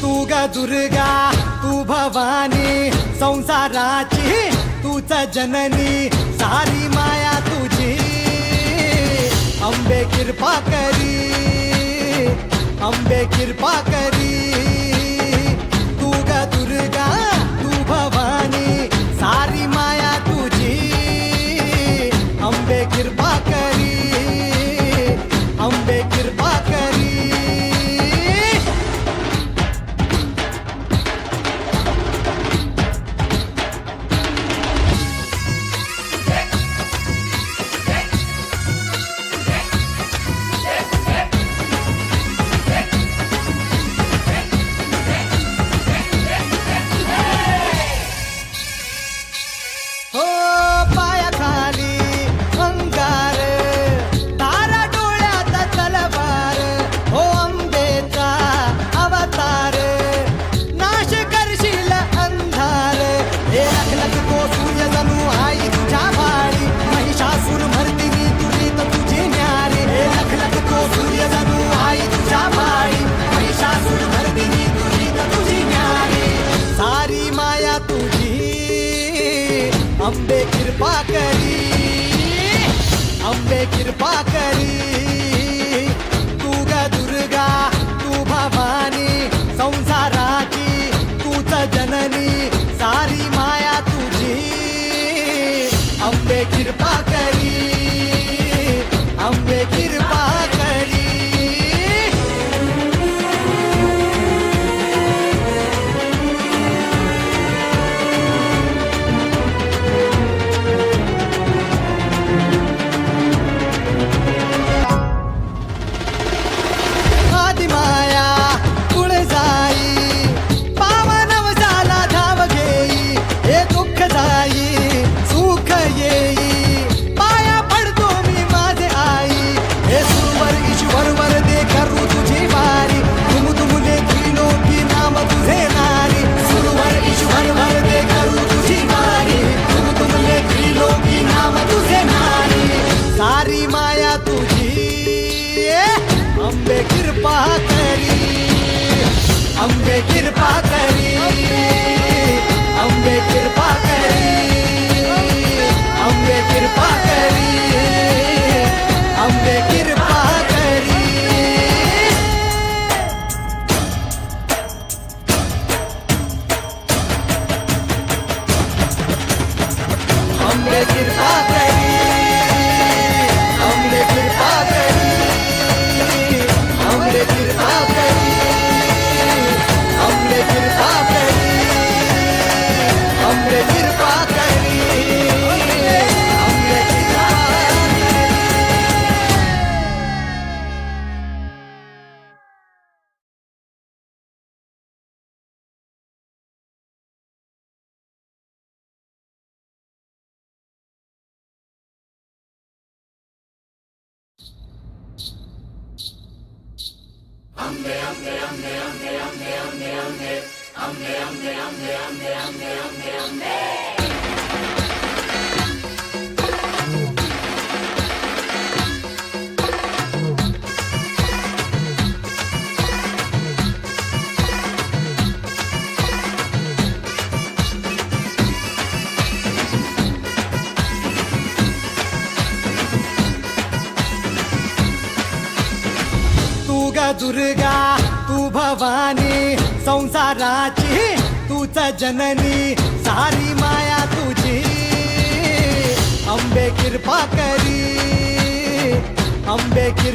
तू ग दुर्गा तू भवानी संसाराची तूच जननी सारी माया तुझी अंबे कृपा करी अंबे कृपा करी तू ग दुर्गा तू भवानी सारी माया तुझी अंबे कृपा करी अंबे कृपा करी हो पायाखाली अंगार तारा डोळ्यात तलवार हो अंबेचा अवतार नाश करशील अंधार हे लख लख तो सूर्य जणू आई तुझ्या भाळी महिषासूर मर्दिनी तुझी तर तुझी न्यारी हे लख लख तो सूर्य जणू आई तुझ्या भाळी महिषासूर मर्दिनी तुझी तर तुझी न्यारी सारी माया तुझी अंबे कृपा करी अंबे कृपा करी तू ग दुर्गा तू भवानी संसाराची तूच जननी सारी माया तुझी अंबे कृपा करी अंबे कृपा करी आदिमाया कुळ जाई पावनव झाला धाव घेई हे दुःख जाई सुख येई पाया पडतो मी माझे आई हे सुवर ईश्वर वर दे करू तुझी वारी तुम तुमले दिलो की नाम तुझे नारी सुवर ईश्वर वर दे करू तुझी वारी तुम तुमले दिलो की नाम तुझे नारी सारी माया तुझी अंबे कृपा करी अंबे कृपा करी अंबे कृपा करी अंबे कृपा करी अंबे कृपा करी अंबे कृपा करी अंबे कृपा करी अंबे कृपा करी अंबे कृपा करी अंबे कृपा करी अंबे कृपा तू ग दुर्गा तू भवानी संसाराची तूच जननी सारी माया तुझी अंबे कृपा करी अंबे कृपा